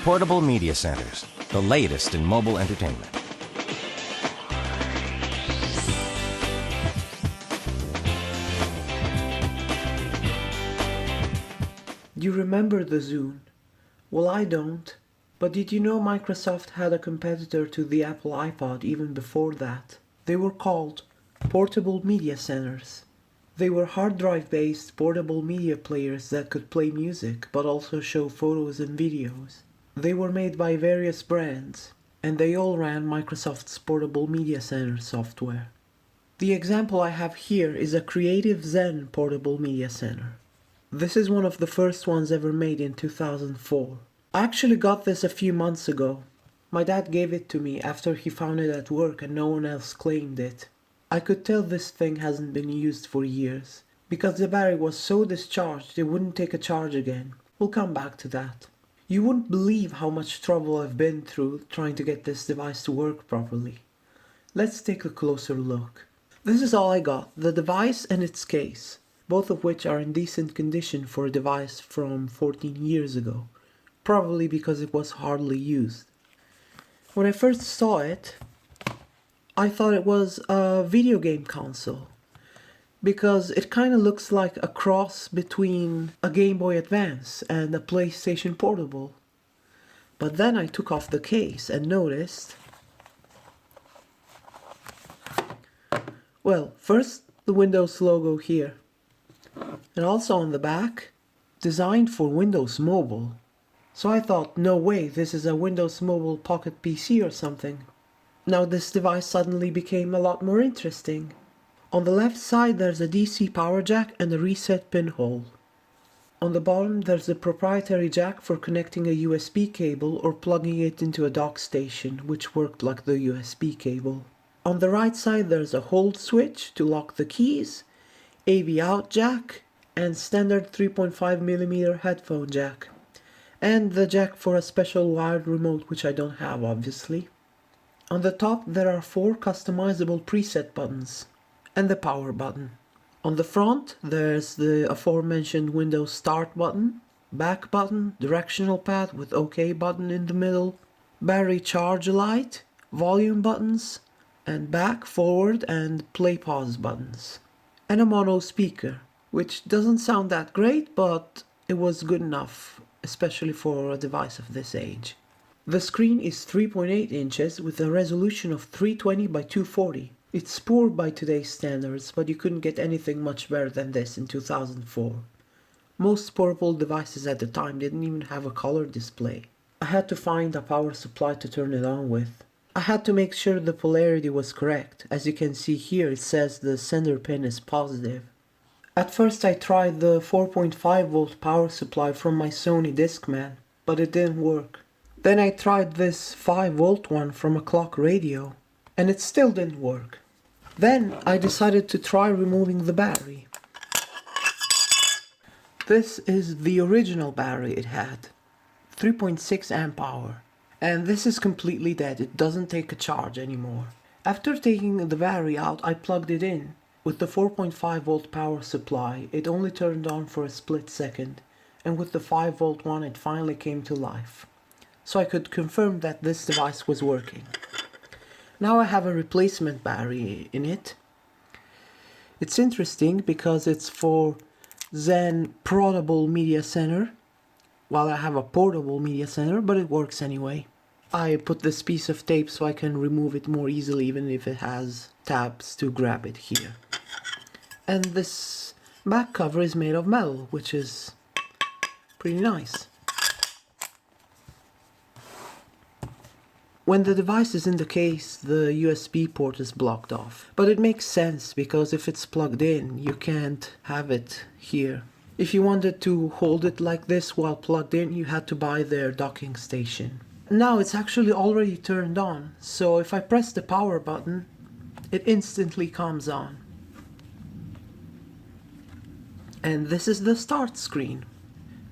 Portable media centers, the latest in mobile entertainment. Do you remember the Zune? Well, I don't. But did you know Microsoft had a competitor to the Apple iPod even before that? They were called portable media centers. They were hard drive-based portable media players that could play music but also show photos and videos. They were made by various brands, and they all ran Microsoft's portable media center software. The example I have here is a Creative Zen portable media center. This is one of the first ones ever made in 2004. I actually got this a few months ago. My dad gave it to me after he found it at work and no one else claimed it. I could tell this thing hasn't been used for years, because the battery was so discharged it wouldn't take a charge again. We'll come back to that. You wouldn't believe how much trouble I've been through trying to get this device to work properly. Let's take a closer look. This is all I got, the device and its case, both of which are in decent condition for a device from 14 years ago, probably because it was hardly used. When I first saw it, I thought it was a video game console, because it kind of looks like a cross between a Game Boy Advance and a PlayStation Portable. But then I took off the case and noticed, well, first the Windows logo here, and also on the back, designed for Windows Mobile. So I thought, no way, this is a Windows Mobile Pocket PC or something. Now this device suddenly became a lot more interesting. On the left side there's a DC power jack and a reset pinhole. On the bottom there's a proprietary jack for connecting a USB cable or plugging it into a dock station, which worked like the USB cable. On the right side there's a hold switch to lock the keys, AV out jack, and standard 3.5mm headphone jack. And the jack for a special wired remote, which I don't have obviously. On the top there are 4 customizable preset buttons, and the power button. On the front there's the aforementioned Windows Start button, back button, directional pad with OK button in the middle, battery charge light, volume buttons, and back, forward and play pause buttons. And a mono speaker, which doesn't sound that great, but it was good enough, especially for a device of this age. The screen is 3.8 inches with a resolution of 320 by 240. It's poor by today's standards, but you couldn't get anything much better than this in 2004. Most portable devices at the time didn't even have a color display. I had to find a power supply to turn it on with. I had to make sure the polarity was correct. As you can see here, it says the sender pin is positive. At first I tried the 4.5 volt power supply from my Sony Discman, but it didn't work. Then I tried this 5 volt one from a clock radio, and it still didn't work. Then I decided to try removing the battery. This is the original battery it had, 3.6 amp hour, and this is completely dead. It doesn't take a charge anymore. After taking the battery out, I plugged it in. With the 4.5 volt power supply, it only turned on for a split second, and with the 5 volt one it finally came to life. So I could confirm that this device was working. Now I have a replacement battery in it. It's interesting because it's for Zen Portable Media Center, while I have a portable media center, but it works anyway. I put this piece of tape so I can remove it more easily, even if it has tabs to grab it here. And this back cover is made of metal, which is pretty nice. When the device is in the case, the USB port is blocked off. But it makes sense, because if it's plugged in, you can't have it here. If you wanted to hold it like this while plugged in, you had to buy their docking station. Now it's actually already turned on, so if I press the power button, it instantly comes on. And this is the start screen.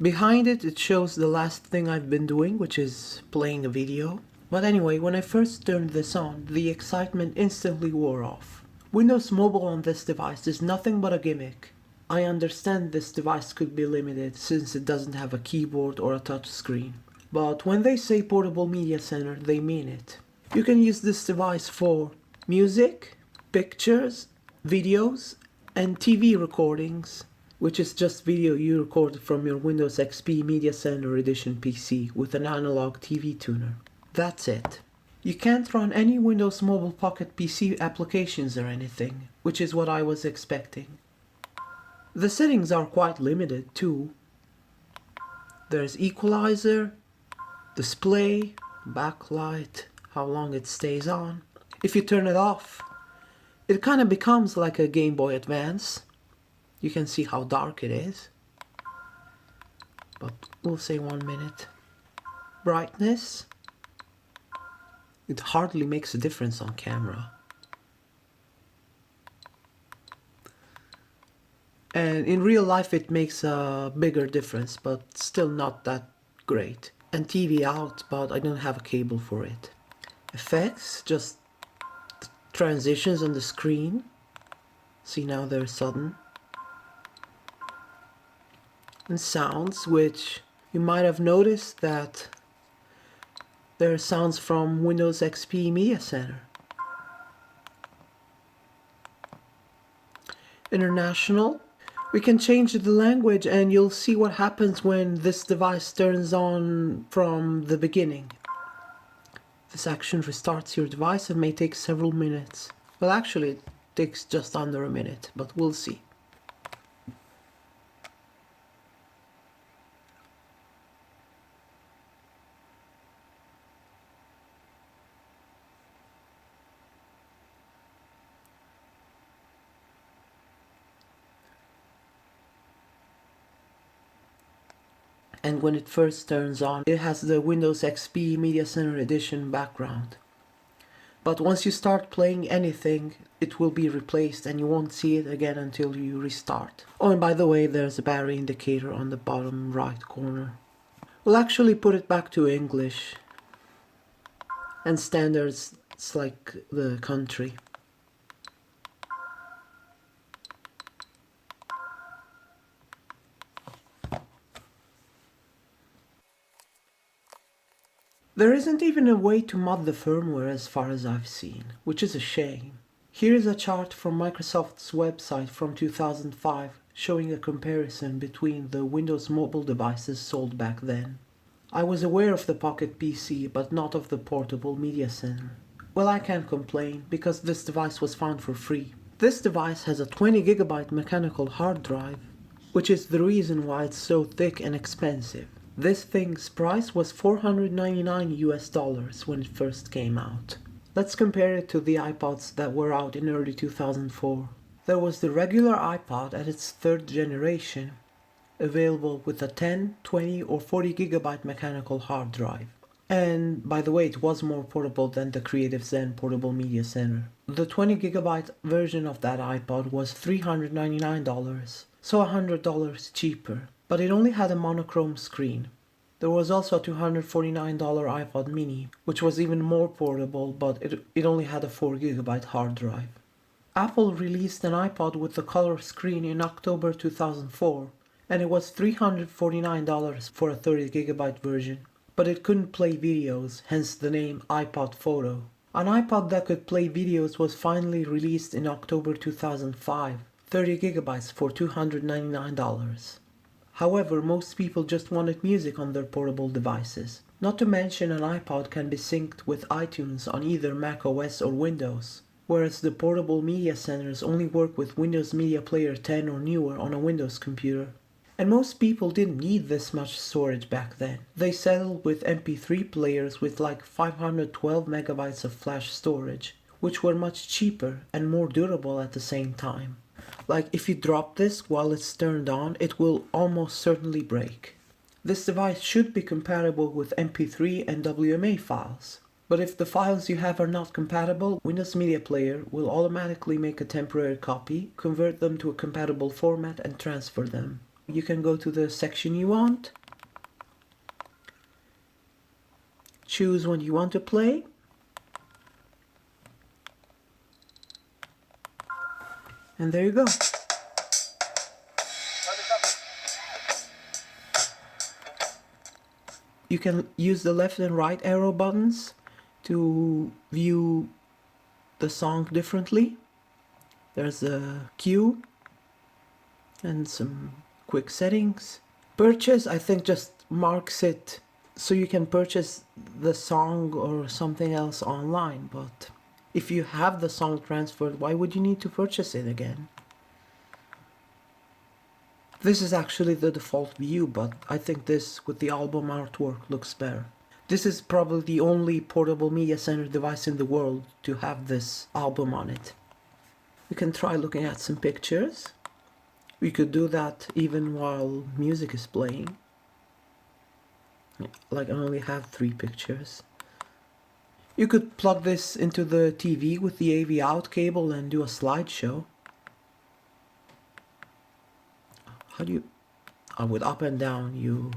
Behind it, it shows the last thing I've been doing, which is playing a video. But anyway, when I first turned this on, the excitement instantly wore off. Windows Mobile on this device is nothing but a gimmick. I understand this device could be limited since it doesn't have a keyboard or a touch screen. but when they say portable media center, they mean it. You can use this device for music, pictures, videos, and TV recordings, which is just video you recorded from your Windows XP Media Center Edition PC with an analog TV tuner. That's it. You can't run any Windows Mobile Pocket PC applications or anything, which is what I was expecting. The settings are quite limited too. There's equalizer, display, backlight, how long it stays on. If you turn it off, it kind of becomes like a Game Boy Advance. You can see how dark it is. But we'll say 1 minute. Brightness. It hardly makes a difference on camera. And in real life it makes a bigger difference, but still not that great. And TV out, but I don't have a cable for it. Effects, just transitions on the screen. See, now they're sudden. And sounds, which you might have noticed that there are sounds from Windows XP Media Center. International. We can change the language and you'll see what happens when this device turns on from the beginning. This action restarts your device and may take several minutes. Well, actually it takes just under a minute, but we'll see. And when it first turns on, it has the Windows XP Media Center Edition background. But once you start playing anything, it will be replaced and you won't see it again until you restart. Oh, and by the way, there's a battery indicator on the bottom right corner. We'll actually put it back to English. And standards, it's like the country. There isn't even a way to mod the firmware as far as I've seen, which is a shame. Here is a chart from Microsoft's website from 2005 showing a comparison between the Windows mobile devices sold back then. I was aware of the Pocket PC, but not of the portable media center. Well, I can't complain because this device was found for free. This device has a 20GB mechanical hard drive, which is the reason why it's so thick and expensive. This thing's price was $499 US when it first came out. Let's compare it to the iPods that were out in early 2004. There was the regular iPod at its third generation, available with a 10, 20 or 40GB mechanical hard drive. And by the way, it was more portable than the Creative Zen Portable Media Center. The 20GB version of that iPod was $399, so $100 cheaper. But it only had a monochrome screen. There was also a $249 iPod mini, which was even more portable, but it only had a 4GB hard drive. Apple released an iPod with a color screen in October 2004, and it was $349 for a 30GB version. But it couldn't play videos, hence the name iPod Photo. An iPod that could play videos was finally released in October 2005, 30GB for $299. However, most people just wanted music on their portable devices. Not to mention an iPod can be synced with iTunes on either Mac OS or Windows, whereas the portable media centers only work with Windows Media Player 10 or newer on a Windows computer. And most people didn't need this much storage back then. They settled with MP3 players with like 512 megabytes of flash storage, which were much cheaper and more durable at the same time. Like if you drop this while it's turned on, it will almost certainly break. This device should be compatible with MP3 and WMA files. But if the files you have are not compatible, Windows Media Player will automatically make a temporary copy, convert them to a compatible format and transfer them. You can go to the section you want, choose what you want to play, and there you go. you can use the left and right arrow buttons to view the song differently. There's a queue and some quick settings. Purchase, I think, just marks it so you can purchase the song or something else online, but if you have the song transferred, why would you need to purchase it again? This is actually the default view, but I think this with the album artwork looks better. This is probably the only portable media center device in the world to have this album on it. We can try looking at some pictures. We could do that even while music is playing. Like, I only have 3 pictures. You could plug this into the TV with the AV out cable and do a slideshow. How do you... with up and down you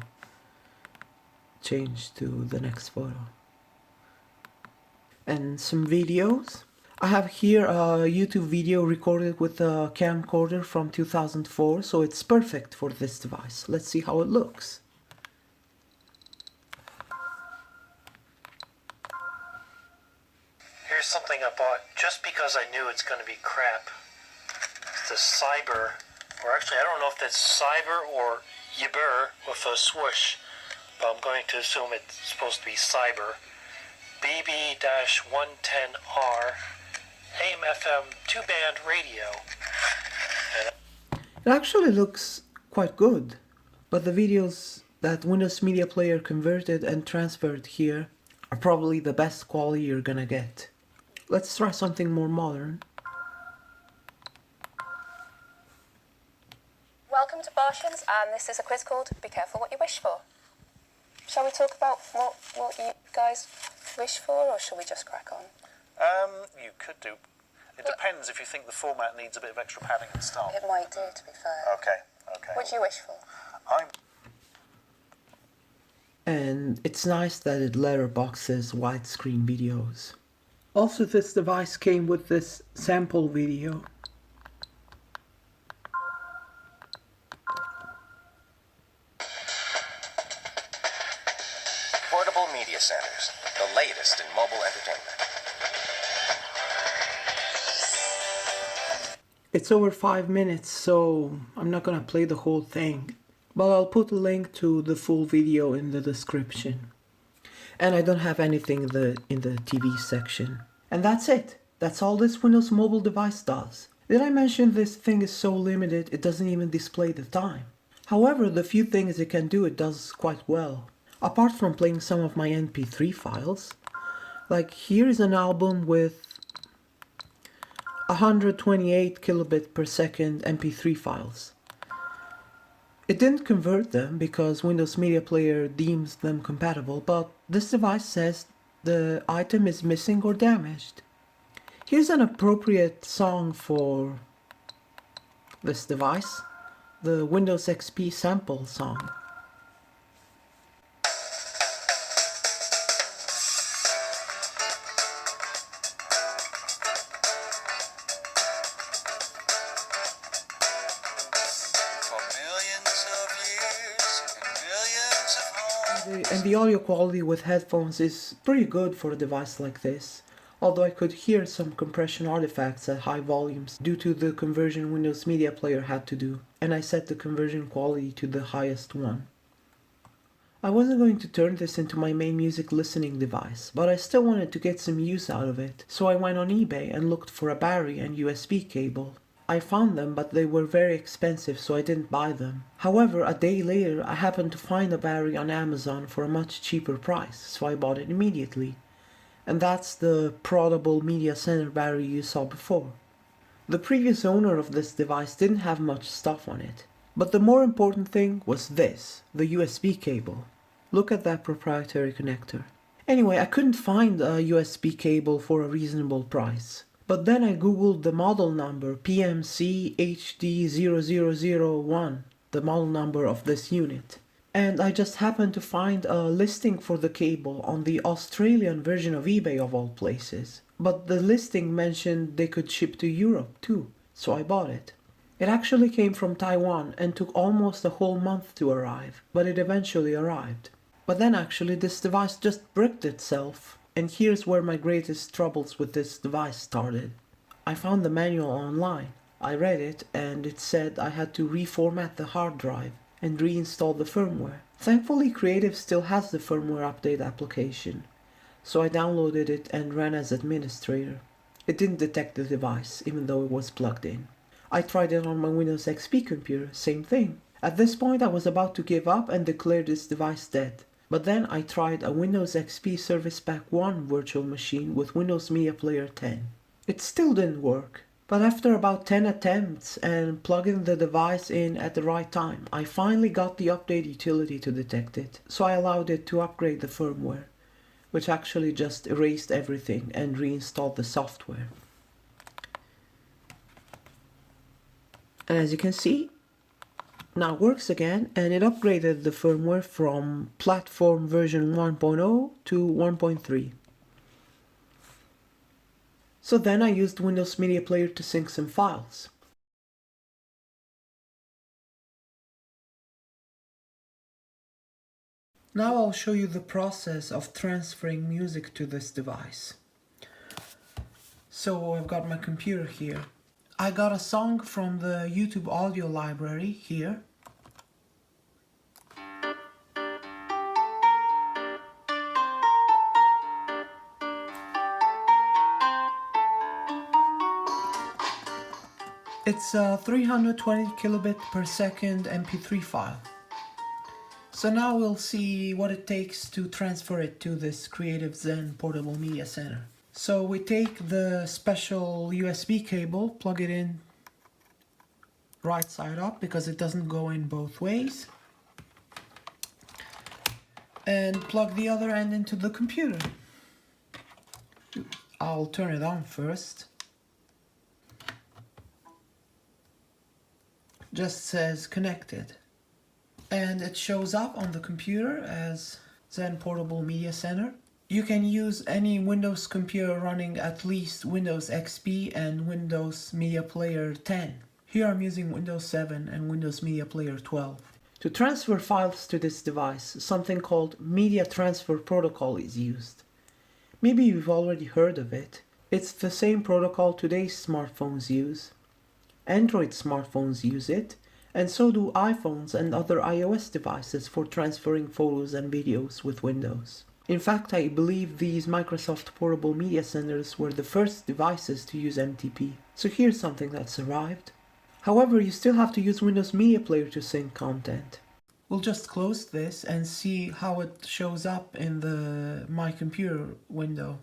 change to the next photo. And some videos. I have here a YouTube video recorded with a camcorder from 2004, so it's perfect for this device. Let's see how it looks. Here's something I bought just because I knew it's going to be crap. It's a Cyber, or actually I don't know if that's Cyber or Yibber with a swoosh, but I'm going to assume it's supposed to be Cyber. BB-110R AM/FM 2-band radio. It actually looks quite good, but the videos that Windows Media Player converted and transferred here are probably the best quality you're gonna get. Let's try something more modern. Welcome to Bartians, and this is a quiz called Be Careful What You Wish For. Shall we talk about what you guys wish for, or shall we just crack on? You could do. It depends if you think the format needs a bit of extra padding at the start. It might do, to be fair. Okay. What do you wish for? And it's nice that it letterboxes widescreen videos. Also, this device came with this sample video. Portable media centers, the latest in mobile entertainment. It's over 5 minutes, so I'm not gonna play the whole thing, but I'll put a link to the full video in the description. And I don't have anything in the TV section. And that's it. That's all this Windows mobile device does. Did I mention this thing is so limited it doesn't even display the time? However, the few things it can do it does quite well. Apart from playing some of my MP3 files, like here is an album with 128 kilobit per second MP3 files. It didn't convert them because Windows Media Player deems them compatible, but this device says the item is missing or damaged. Here's an appropriate song for this device, the Windows XP sample song. And the audio quality with headphones is pretty good for a device like this, although I could hear some compression artifacts at high volumes due to the conversion Windows Media Player had to do, and I set the conversion quality to the highest one. I wasn't going to turn this into my main music listening device, but I still wanted to get some use out of it, so I went on eBay and looked for a battery and USB cable. I found them, but they were very expensive, so I didn't buy them. However, a day later, I happened to find a battery on Amazon for a much cheaper price, so I bought it immediately. And that's the portable media center battery you saw before. The previous owner of this device didn't have much stuff on it. But the more important thing was this, the USB cable. Look at that proprietary connector. Anyway, I couldn't find a USB cable for a reasonable price. But then I googled the model number PMC-HD0001, the model number of this unit. And I just happened to find a listing for the cable on the Australian version of eBay of all places. But the listing mentioned they could ship to Europe too, so I bought it. It actually came from Taiwan and took almost a whole month to arrive, but it eventually arrived. But then actually this device just bricked itself. And here's where my greatest troubles with this device started. I found the manual online. I read it and it said I had to reformat the hard drive and reinstall the firmware. Thankfully Creative still has the firmware update application, so I downloaded it and ran as administrator. It didn't detect the device, even though it was plugged in. I tried it on my Windows XP computer, same thing. At this point I was about to give up and declare this device dead. But then I tried a Windows XP Service Pack 1 virtual machine with Windows Media Player 10. It still didn't work. But after about 10 attempts and plugging the device in at the right time, I finally got the update utility to detect it, so I allowed it to upgrade the firmware, which actually just erased everything and reinstalled the software. And as you can see, now it works again, and it upgraded the firmware from platform version 1.0 to 1.3. So then I used Windows Media Player to sync some files. Now I'll show you the process of transferring music to this device. So I've got my computer here. I got a song from the YouTube audio library here. It's a 320 kilobit per second MP3 file. So now we'll see what it takes to transfer it to this Creative Zen portable media center. So we take the special USB cable, plug it in right side up because it doesn't go in both ways, and plug the other end into the computer. I'll turn it on first. Just says connected, and it shows up on the computer as Zen Portable Media Center. You can use any Windows computer running at least Windows XP and Windows Media Player 10. Here I'm using Windows 7 and Windows Media Player 12. To transfer files to this device, something called Media Transfer Protocol is used. Maybe you've already heard of it. It's the same protocol today's smartphones use. Android smartphones use it, and so do iPhones and other iOS devices for transferring photos and videos with Windows. In fact, I believe these Microsoft Portable Media Centers were the first devices to use MTP. So here's something that's arrived. However, you still have to use Windows Media Player to sync content. We'll just close this and see how it shows up in the My Computer window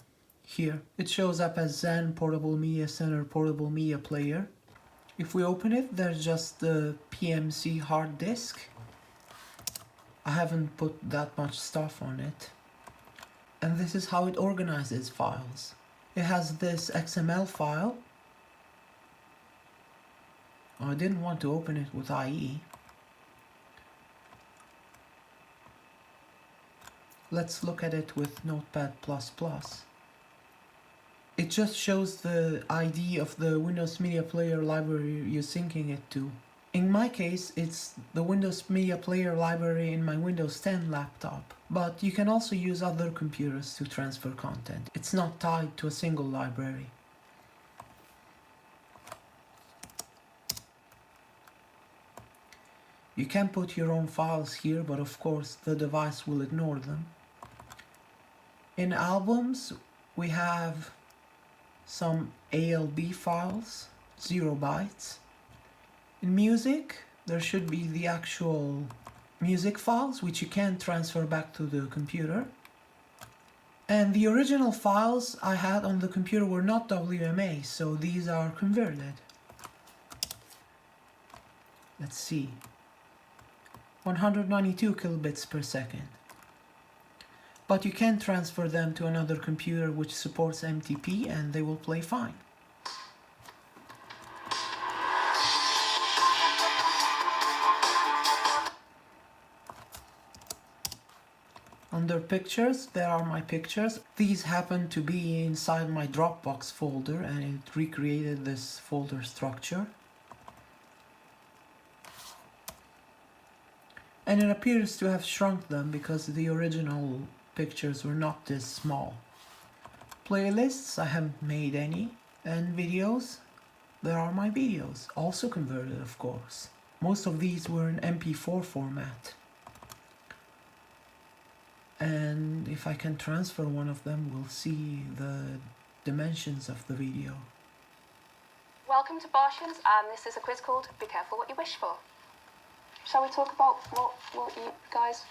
here. It shows up as Zen Portable Media Center Portable Media Player. If we open it, there's just the PMC hard disk. I haven't put that much stuff on it. And this is how it organizes files. It has this XML file. I didn't want to open it with IE. Let's look at it with Notepad++. It just shows the ID of the Windows Media Player library you're syncing it to. In my case, it's the Windows Media Player library in my Windows 10 laptop, but you can also use other computers to transfer content. It's not tied to a single library. You can put your own files here, but of course the device will ignore them. In albums, we have some ALB files, 0 bytes. In music, there should be the actual music files, which you can transfer back to the computer. And the original files I had on the computer were not WMA, so these are converted. Let's see. 192 kilobits per second. But you can transfer them to another computer which supports MTP and they will play fine. Under pictures, there are my pictures. These happen to be inside my Dropbox folder and it recreated this folder structure. And it appears to have shrunk them because the original pictures were not this small. Playlists, I haven't made any. And videos, there are my videos, also converted of course. Most of these were in MP4 format. And if I can transfer one of them, we'll see the dimensions of the video. Welcome to Bartians, and this is a quiz called Be Careful What You Wish For. Shall we talk about what you guys...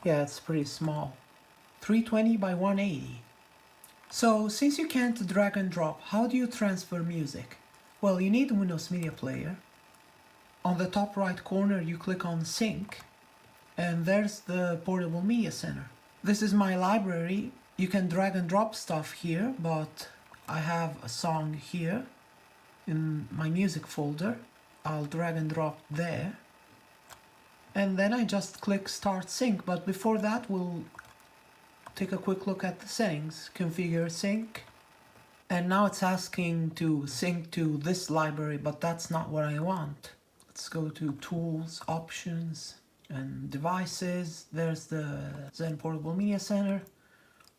Yeah, it's pretty small. 320 by 180. So, since you can't drag and drop, how do you transfer music? Well, you need a Windows Media Player. On the top right corner, you click on Sync, and there's the Portable Media Center. This is my library. You can drag and drop stuff here, but I have a song here in my music folder. I'll drag and drop there. And then I just click Start Sync, but before that we'll take a quick look at the settings. Configure sync. And now it's asking to sync to this library, but that's not what I want. Let's go to Tools, Options, and Devices. There's the Zen Portable Media Center,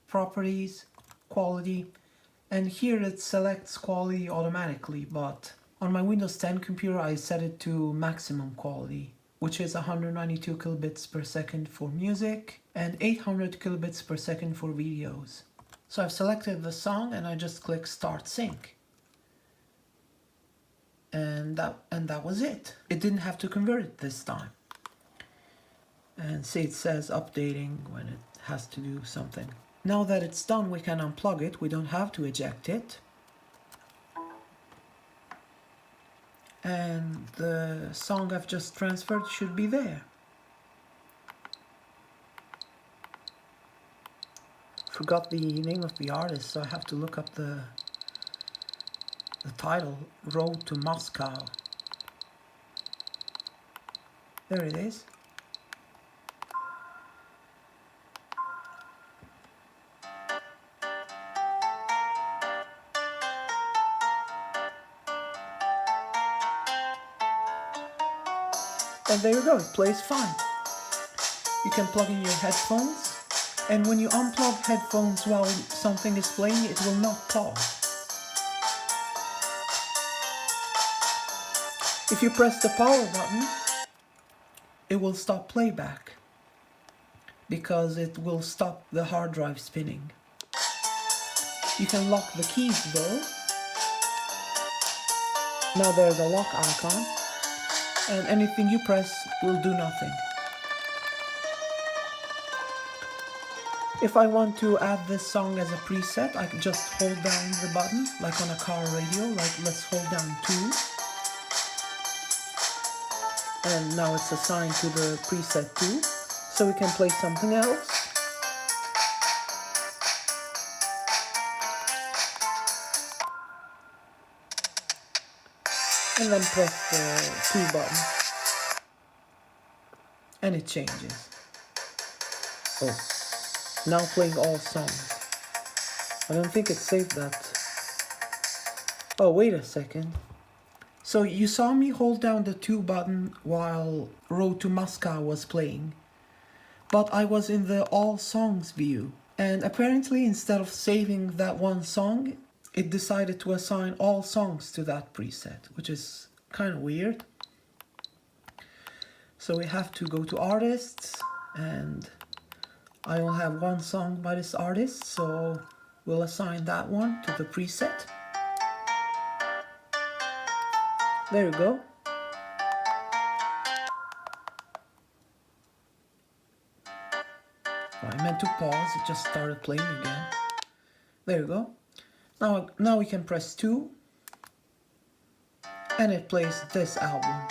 Properties, Quality, and here it selects quality automatically, but on my Windows 10 computer I set it to maximum quality, which is 192 kilobits per second for music and 800 kilobits per second for videos. So I've selected the song and I just click Start Sync. And that was it. It didn't have to convert it this time. And see, it says updating when it has to do something. Now that it's done, we can unplug it. We don't have to eject it. And the song I've just transferred should be there. Forgot the name of the artist, so I have to look up the title, Road to Moscow. There it is. And there you go, it plays fine. You can plug in your headphones, and when you unplug headphones while something is playing, it will not pause. If you press the power button, it will stop playback, because it will stop the hard drive spinning. You can lock the keys though. Now there's a lock icon, and anything you press will do nothing. If I want to add this song as a preset, I can just hold down the button, like on a car radio, like let's hold down 2. And now it's assigned to the preset 2, so we can play something else. And then press the 2 button. And it changes. Oh. Now playing all songs. I don't think it saved that. Oh, wait a second. So you saw me hold down the 2 button while Road to Moscow was playing. But I was in the all songs view. And apparently instead of saving that one song, it decided to assign all songs to that preset, which is kind of weird. So we have to go to Artists, and I will have one song by this artist, so we'll assign that one to the preset. There you go. I meant to pause, it just started playing again. There you go. Now we can press 2, and it plays this album.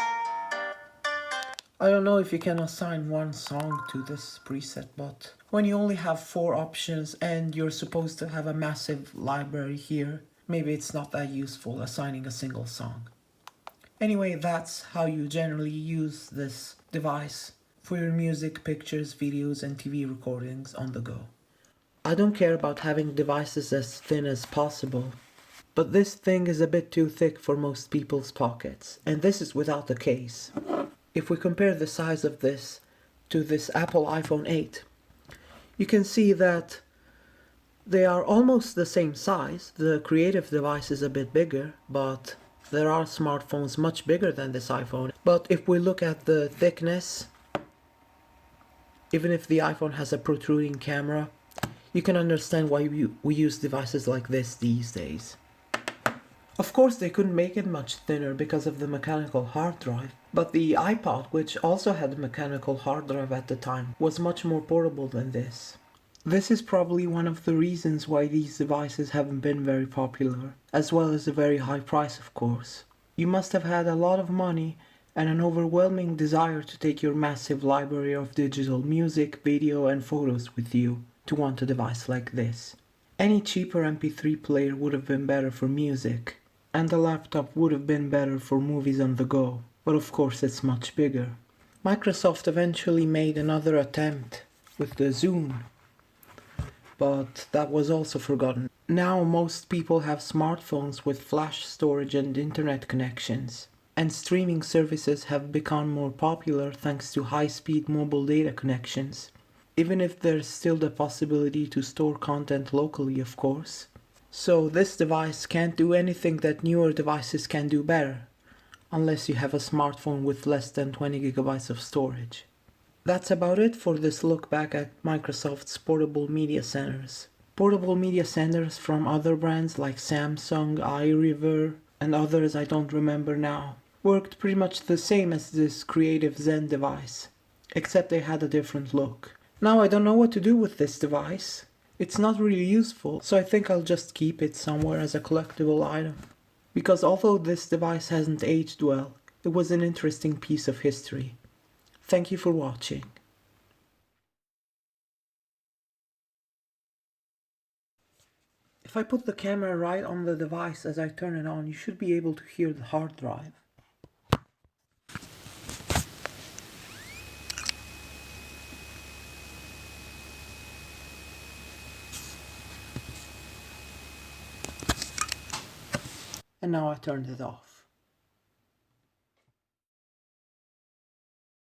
I don't know if you can assign one song to this preset, but when you only have 4 options and you're supposed to have a massive library here, maybe it's not that useful assigning a single song. Anyway, that's how you generally use this device for your music, pictures, videos, and TV recordings on the go. I don't care about having devices as thin as possible, but this thing is a bit too thick for most people's pockets, and this is without the case. if we compare the size of this to this Apple iPhone 8, you can see that they are almost the same size. The creative device is a bit bigger, but there are smartphones much bigger than this iPhone. But if we look at the thickness, even if the iPhone has a protruding camera, you can understand why we use devices like this these days. Of course, they couldn't make it much thinner because of the mechanical hard drive, but the iPod, which also had a mechanical hard drive at the time, was much more portable than this. This is probably one of the reasons why these devices haven't been very popular, as well as a very high price, of course. You must have had a lot of money and an overwhelming desire to take your massive library of digital music, video and photos with you to want a device like this. Any cheaper MP3 player would have been better for music, and the laptop would have been better for movies on the go, but of course it's much bigger. Microsoft eventually made another attempt with the Zune, but that was also forgotten. Now most people have smartphones with flash storage and internet connections, and streaming services have become more popular thanks to high-speed mobile data connections, even if there's still the possibility to store content locally, of course. So this device can't do anything that newer devices can do better, unless you have a smartphone with less than 20 gigabytes of storage. That's about it for this look back at Microsoft's portable media centers. Portable media centers from other brands like Samsung, iRiver, and others I don't remember now, worked pretty much the same as this Creative Zen device, except they had a different look. Now I don't know what to do with this device. It's not really useful, so I think I'll just keep it somewhere as a collectible item. Because although this device hasn't aged well, it was an interesting piece of history. Thank you for watching. If I put the camera right on the device as I turn it on, you should be able to hear the hard drive. And now I turned it off.